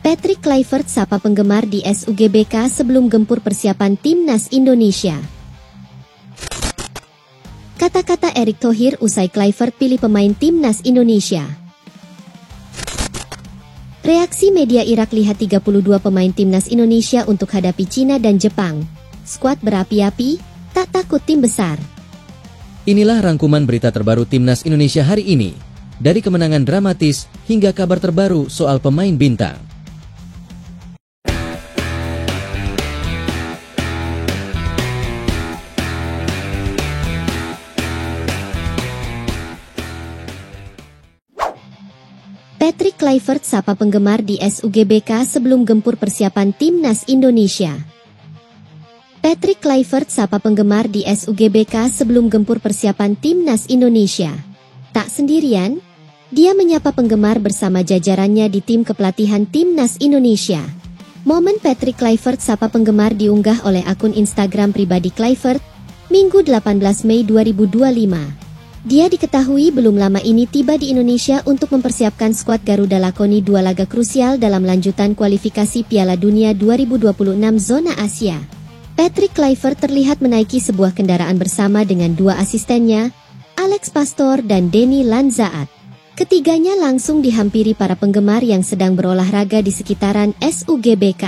Patrick Kluivert sapa penggemar di SUGBK sebelum gempur persiapan Timnas Indonesia. Kata-kata Erick Thohir usai Kluivert pilih pemain Timnas Indonesia. Reaksi media Irak lihat 32 pemain Timnas Indonesia untuk hadapi Cina dan Jepang. Skuad berapi-api, tak takut tim besar. Inilah rangkuman berita terbaru Timnas Indonesia hari ini. Dari kemenangan dramatis hingga kabar terbaru soal pemain bintang. Patrick Kluivert sapa penggemar di SUGBK sebelum gempur persiapan Timnas Indonesia. Patrick Kluivert sapa penggemar di SUGBK sebelum gempur persiapan Timnas Indonesia. Tak sendirian, dia menyapa penggemar bersama jajarannya di tim kepelatihan Timnas Indonesia. Momen Patrick Kluivert sapa penggemar diunggah oleh akun Instagram pribadi Kluivert, Minggu 18 Mei 2025. Dia diketahui belum lama ini tiba di Indonesia untuk mempersiapkan skuad Garuda lakoni 2 laga krusial dalam lanjutan kualifikasi Piala Dunia 2026 zona Asia. Patrick Kluivert terlihat menaiki sebuah kendaraan bersama dengan 2 asistennya, Alex Pastor dan Denny Lanzaat. Ketiganya langsung dihampiri para penggemar yang sedang berolahraga di sekitaran SUGBK.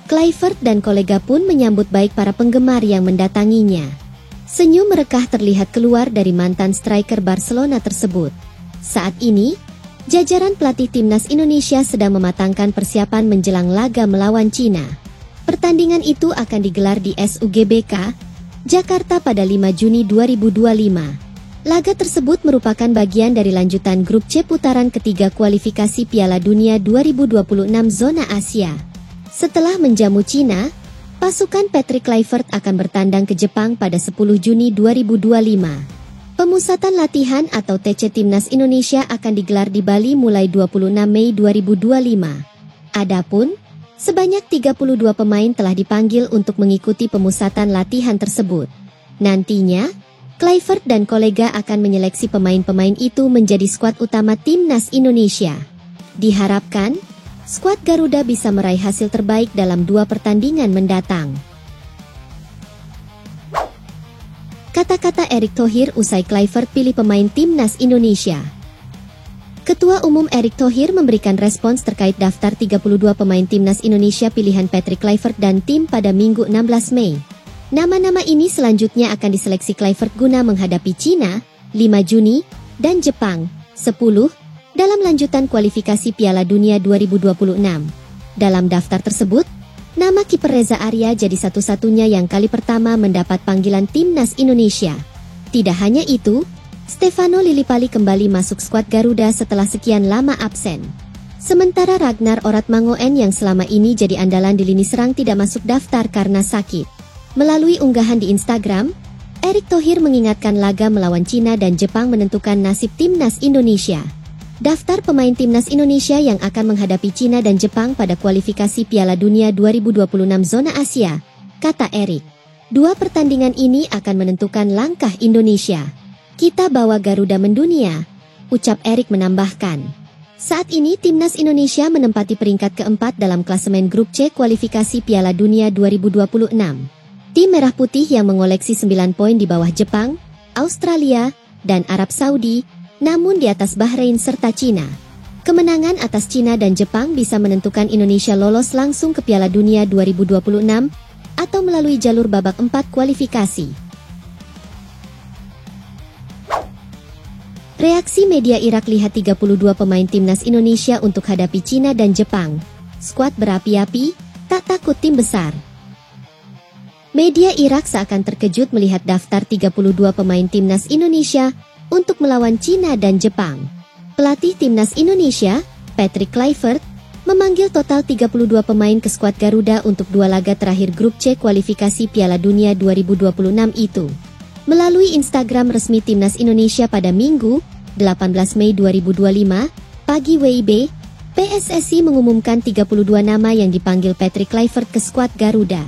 Kluivert dan kolega pun menyambut baik para penggemar yang mendatanginya. Senyum merekah terlihat keluar dari mantan striker Barcelona tersebut. Saat ini, jajaran pelatih Timnas Indonesia sedang mematangkan persiapan menjelang laga melawan Cina. Pertandingan itu akan digelar di SUGBK, Jakarta pada 5 Juni 2025. Laga tersebut merupakan bagian dari lanjutan grup C putaran ketiga kualifikasi Piala Dunia 2026 zona Asia. Setelah menjamu Cina, pasukan Patrick Kluivert akan bertandang ke Jepang pada 10 Juni 2025. Pemusatan latihan atau TC Timnas Indonesia akan digelar di Bali mulai 26 Mei 2025. Adapun, sebanyak 32 pemain telah dipanggil untuk mengikuti pemusatan latihan tersebut. Nantinya, Kluivert dan kolega akan menyeleksi pemain-pemain itu menjadi skuad utama Timnas Indonesia. Diharapkan, skuad Garuda bisa meraih hasil terbaik dalam 2 pertandingan mendatang. Kata-kata Erick Thohir usai Kluivert pilih pemain Timnas Indonesia. Ketua Umum Erick Thohir memberikan respons terkait daftar 32 pemain Timnas Indonesia pilihan Patrick Kluivert dan tim pada Minggu 16 Mei. Nama-nama ini selanjutnya akan diseleksi Kluivert guna menghadapi Cina, 5 Juni, dan Jepang, 10, dalam lanjutan kualifikasi Piala Dunia 2026. Dalam daftar tersebut, nama kiper Reza Arya jadi satu-satunya yang kali pertama mendapat panggilan Timnas Indonesia. Tidak hanya itu, Stefano Lillipali kembali masuk skuad Garuda setelah sekian lama absen. Sementara Ragnar Oratmangoen yang selama ini jadi andalan di lini serang tidak masuk daftar karena sakit. Melalui unggahan di Instagram, Erick Thohir mengingatkan laga melawan Cina dan Jepang menentukan nasib Timnas Indonesia. Daftar pemain Timnas Indonesia yang akan menghadapi Cina dan Jepang pada kualifikasi Piala Dunia 2026 zona Asia, kata Erick. 2 pertandingan ini akan menentukan langkah Indonesia. Kita bawa Garuda mendunia, ucap Erick menambahkan. Saat ini Timnas Indonesia menempati peringkat keempat dalam klasemen grup C kualifikasi Piala Dunia 2026. Tim Merah Putih yang mengoleksi 9 poin di bawah Jepang, Australia, dan Arab Saudi, namun di atas Bahrain serta Cina. Kemenangan atas Cina dan Jepang bisa menentukan Indonesia lolos langsung ke Piala Dunia 2026 atau melalui jalur babak 4 kualifikasi. Reaksi media Irak lihat 32 pemain Timnas Indonesia untuk hadapi Cina dan Jepang. Skuad berapi-api, tak takut tim besar. Media Irak seakan terkejut melihat daftar 32 pemain timnas Indonesia untuk melawan Cina dan Jepang. Pelatih timnas Indonesia, Patrick Kluivert, memanggil total 32 pemain ke skuad Garuda untuk 2 laga terakhir grup C kualifikasi Piala Dunia 2026 itu. Melalui Instagram resmi timnas Indonesia pada Minggu, 18 Mei 2025, pagi WIB, PSSI mengumumkan 32 nama yang dipanggil Patrick Kluivert ke skuad Garuda.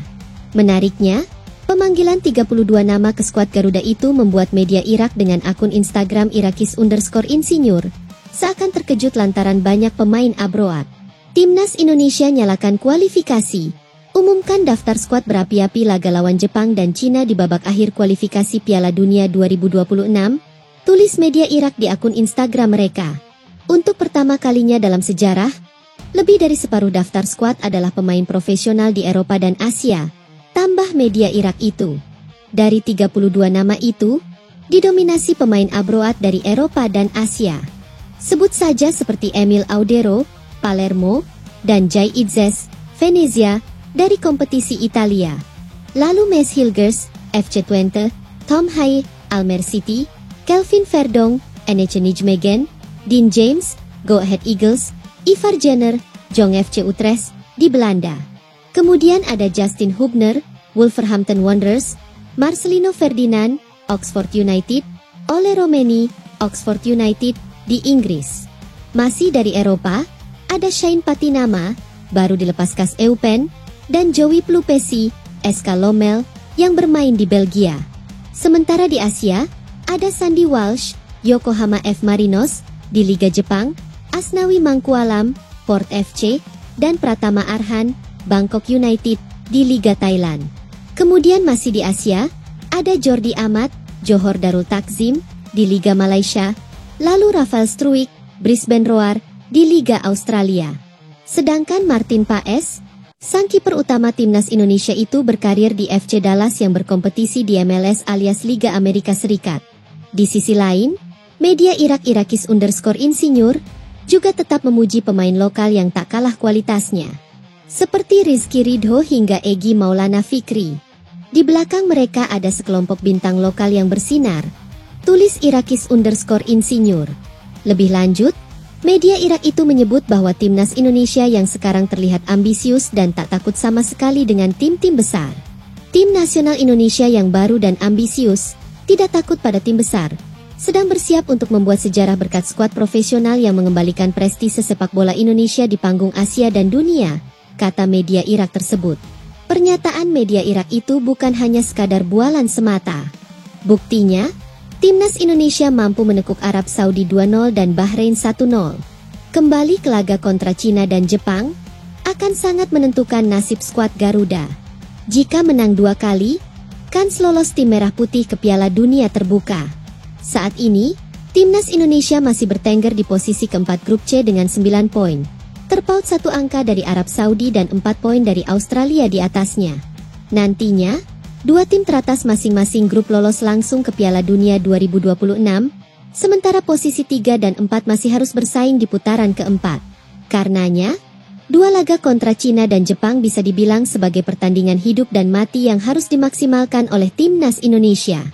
Menariknya, pemanggilan 32 nama ke skuad Garuda itu membuat media Irak dengan akun Instagram Irakis_Insinyur seakan terkejut lantaran banyak pemain abroad. Timnas Indonesia nyalakan kualifikasi, umumkan daftar skuad berapi-api laga lawan Jepang dan Cina di babak akhir kualifikasi Piala Dunia 2026, tulis media Irak di akun Instagram mereka. Untuk pertama kalinya dalam sejarah, lebih dari separuh daftar skuad adalah pemain profesional di Eropa dan Asia. Tambah media Irak itu. Dari 32 nama itu, didominasi pemain abroad dari Eropa dan Asia. Sebut saja seperti Emil Audero, Palermo, dan Jay Itzes, Venezia, dari kompetisi Italia. Lalu Mes Hilgers, FC Twente, Tom Haye, Almer City, Kelvin Verdonk, NEC Nijmegen, Dean James, Go Ahead Eagles, Ivar Jenner, Jong FC Utrecht, di Belanda. Kemudian ada Justin Hubner, Wolverhampton Wanderers, Marcelino Ferdinand, Oxford United, Ole Romeni, Oxford United, di Inggris. Masih dari Eropa, ada Shane Patinama, baru dilepas KAS Eupen, dan Joey Plupesi, SK Lommel, yang bermain di Belgia. Sementara di Asia, ada Sandy Walsh, Yokohama F. Marinos, di Liga Jepang, Asnawi Mangkualam, Port FC, dan Pratama Arhan, Bangkok United, di Liga Thailand. Kemudian masih di Asia, ada Jordi Amat, Johor Darul Takzim, di Liga Malaysia, lalu Rafael Struijk, Brisbane Roar, di Liga Australia. Sedangkan Martin Paes, sang kiper utama timnas Indonesia itu berkarir di FC Dallas yang berkompetisi di MLS alias Liga Amerika Serikat. Di sisi lain, media Irak Irakis_Insinyur juga tetap memuji pemain lokal yang tak kalah kualitasnya, seperti Rizky Ridho hingga Egy Maulana Fikri. Di belakang mereka ada sekelompok bintang lokal yang bersinar, tulis Irakis_Insinyur. Lebih lanjut, media Irak itu menyebut bahwa timnas Indonesia yang sekarang terlihat ambisius dan tak takut sama sekali dengan tim-tim besar. Tim nasional Indonesia yang baru dan ambisius, tidak takut pada tim besar, sedang bersiap untuk membuat sejarah berkat skuad profesional yang mengembalikan prestise sepak bola Indonesia di panggung Asia dan dunia, kata media Irak tersebut. Pernyataan media Irak itu bukan hanya sekadar bualan semata. Buktinya, timnas Indonesia mampu menekuk Arab Saudi 2-0 dan Bahrain 1-0. Kembali ke laga kontra Cina dan Jepang, akan sangat menentukan nasib skuad Garuda. Jika menang 2 kali, kans lolos tim merah putih ke Piala Dunia terbuka. Saat ini, timnas Indonesia masih bertengger di posisi keempat grup C dengan 9 poin. Terpaut 1 angka dari Arab Saudi dan 4 poin dari Australia di atasnya. Nantinya, 2 tim teratas masing-masing grup lolos langsung ke Piala Dunia 2026, sementara posisi 3 dan 4 masih harus bersaing di putaran keempat. Karenanya, 2 laga kontra Cina dan Jepang bisa dibilang sebagai pertandingan hidup dan mati yang harus dimaksimalkan oleh timnas Indonesia.